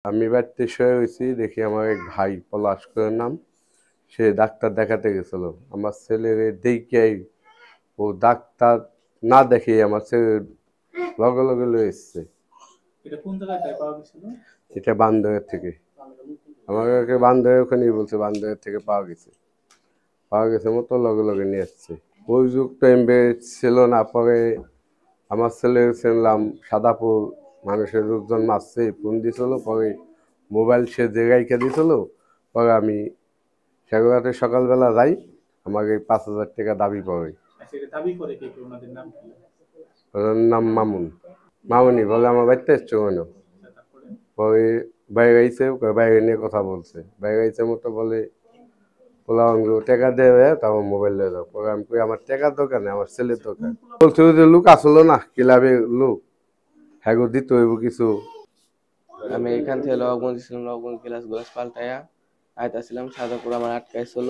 আমি বাড়িতে শুয়ে হয়েছি, দেখি আমার এক ভাই পলাশ করে নাম, সে ডাক্তার দেখাতে গেছিল। আমার ছেলের দেখিয়াই ও ডাক্তার না দেখে আমার ছেলে লগে লগে লয়ে এসছে। এটা কোন জায়গায় পাওয়া গেছিল? এটা বান্দরের থেকে। আমাকে বান্দরের ওখানেই বলছে, বান্দরের থেকে পাওয়া গেছে মতো লগে লগে নিয়ে আসছে। ওই যুগ তো এমবে ছিল না। পরে আমার ছেলে শুনলাম সাদাপুর মানুষের লোকজন মারছে, ফোন দিছিল। পরে মোবাইল সে জায়গায় দিছিল। পরে আমি সেগুলাতে সকালবেলা যাই, আমাকে 5,000 টাকা দাবি পড়ে। আচ্ছা, এটা দাবি করে কে কে? ওনাদের নাম কি? ওর নাম মামুন। মামুনি বলে আমার বাড়িতে এসছো কেন? আচ্ছা, তারপরে? পরে বাইরে আইছে, বাইরে নিয়ে কথা বলছে। বাইরে আইছে মতো বলে পোলাও টাকা দেবে, তারপর মোবাইল দিয়ে দাও। পরে আমি কই আমার টাকার দোকানে, আমার ছেলের দোকান। বলছে যে লোক আসলো না ক্লাবে, লোক হ্যাঁ গো দিতে হইব কিছু। আমি এখান থেকে নবগঞ্জ ছিলাম, নবগঞ্জ গ্লাস গ্লাস পাল্টাইয়া আইতাছিলাম। সাদাপুর আমার আটকাইছিল।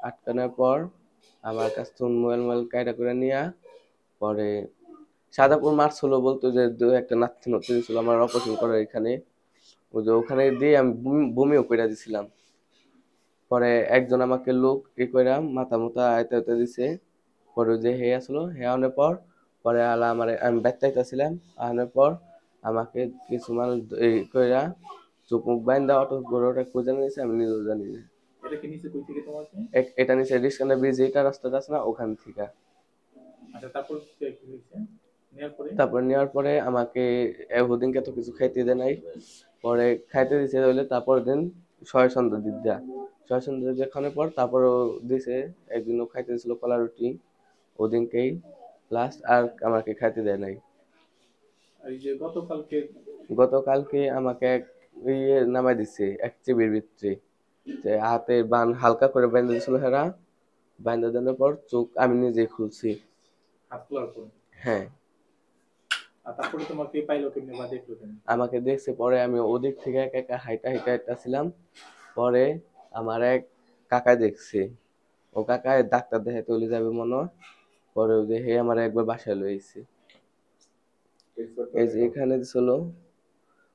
আটকানোর পর আমার কাছ থেকে মোবাইল কায়দা করে নিয়া পরে সাদাপুর মারছিল, বলতো যে দু একটা নাতি নতি ছিল আমার অপারেশন করার এখানে। ওই যে ওখানে দিয়ে আমি বমিও করে দিছিলাম। পরে একজন আমাকে লোক কইরা মাথা মুথা আইতে আইতে দিছে। পরে ওই যে হে আসলো, হে আনার পর পরে আলা আমার আমি ব্যস্তাইতেছিলাম। আনার পর আমাকে কিছু মানুষ এই কইরা চোখ মুখ বাইন্দা অটো গরুটা খুঁজে নিয়েছে, আমি নিজেও জানি না। এটা কি নিচে কই থেকে তোমাকে? এটা নিচে রিস্কানা ব্রিজ, এটা রাস্তাটা আছে না, ওখান থেকে। আচ্ছা, তারপর কি হয়েছে? তারপর নেওয়ার পরে আমাকে ওদিনকে তো কিছু খাইতে দেয় নাই। পরে খাইতে দিছে হইলে তারপর দিন সন্ধ্যা দিক দিয়া, সন্ধ্যা দেখানোর পর তারপরও দিছে। একদিনও খাইতে দিছিল কলা রুটি, ওদিনকেই লাস্ট। আর আমাকে খাইতে দেয় নাই। এই যে গতকালকে আমাকে এক ইয়ে নামাই দিছে এক চিবির ভিতরে, যে হাতের বান হালকা করে বেঁধে দিছিল। হেরা বেঁধে দেওয়ার পর চোখ আমি নিজেই খুলছি। হাত খোলার পর? হ্যাঁ। আর তারপরে তোমাকে পাইলো কেমনে বা দেখলো কেমনে? আমাকে দেখছে পরে, আমি ওদিক থেকে একা একা হাইটা হাইটা হাইটাছিলাম। পরে আমার এক কাকা দেখছে, ও কাকায় ডাক্তার দেখাইতে চলে যাবে মনে হয়। পরে ওই যে হে আমার একবার বাসায় লয়ে আইছে। এই যে এখানে দিছিল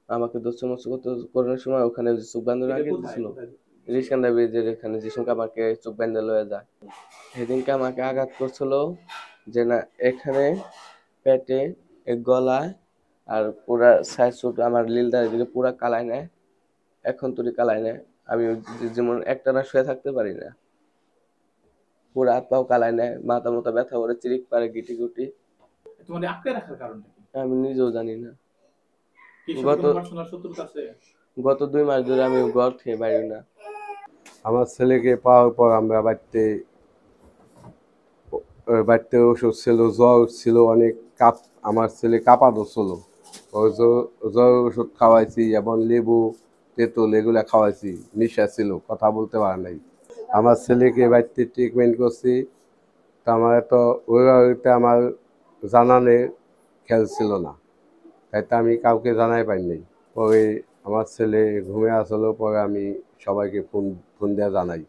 আমাকে দোষ করার সময়, ওখানে চোখ বান্ধব আগে দিছিল রিস্কান্দা ব্রিজের এখানে, যে সঙ্গে আমাকে চোখ বান্ধা লয়ে যায়। সেদিনকে আমাকে আঘাত করছিল যে না এখানে পেটে, গলায়, আর পুরা সাইজ সুট আমার লীলদার দিকে পুরা কালায় নেয়। এখন তুই কালায় নেয়। আমি যেমন একটানা শুয়ে থাকতে পারি না, পুরা হাত পাও কালায় নেয়, মাথা মতো ব্যথা করে, চিরিক পারে গিটি গুটি। তোমাদের আটকে রাখার কারণটা কি? আমি নিজেও জানি না। কি সঙ্গে কোনো পার্সোনাল শত্রুতা আছে? গত 2 মাস ধরে আমি ঘর থেকে বাইরে না। আমার ছেলেকে পাওয়ার পর আমরা বাড়িতে ওষুধ ছিল, জ্বর ছিল অনেক, আমার ছেলে কাঁপা ধরছিল। জ্বর ওষুধ খাওয়াইছি, এবং লেবু তেঁতুল এগুলা খাওয়াইছি। নিশা ছিল, কথা বলতে পারে নাই। আমার ছেলেকে বাড়িতে ট্রিটমেন্ট করছি। তা আমার তো ওইটা আমার জানানে খেয়াল ছিল না, তাই তো আমি কাউকে জানাই পাইনি। পরে আমার ছেলে ঘুমে আসলো, পরে আমি সবাইকে ফোন ফোন দিয়ে জানাই।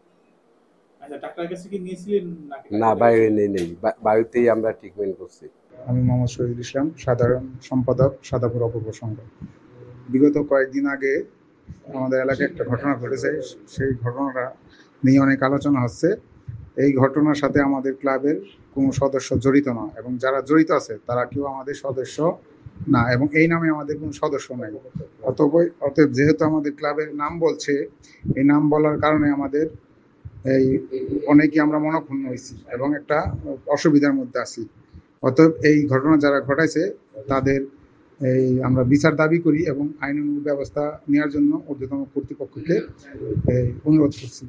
আচ্ছা, ডাক্তারের কাছে কি নিয়েছিলেন নাকি? না, বাইরে নেই, বাড়িতেই আমরা ট্রিটমেন্ট করছি। আমি মোহাম্মদ শহীদুল ইসলাম, সাধারণ সম্পাদক, সাদাপুর অপূর্ব সংঘ। বিগত কয়েকদিন আগে আমাদের এলাকায় একটা ঘটনা ঘটেছে। সেই ঘটনাটা নিয়ে অনেক আলোচনা হচ্ছে। এই ঘটনার সাথে আমাদের ক্লাবের কোনো সদস্য জড়িত না, এবং যারা জড়িত আছে তারা কেউ আমাদের সদস্য না, এবং এই নামে আমাদের কোনো সদস্য নাই। অতএব যেহেতু আমাদের ক্লাবের নাম বলছে, এই নাম বলার কারণে আমাদের এই অনেকেই আমরা মনক্ষুণ্ণ হয়েছি এবং একটা অসুবিধার মধ্যে আছি। অতএব এই ঘটনা যারা ঘটাইছে তাদের আমরা বিচার দাবি করি এবং আইনানুগ ব্যবস্থা নেওয়ার জন্য ঊর্ধ্বতন কর্তৃপক্ষকে অনুরোধ করছি।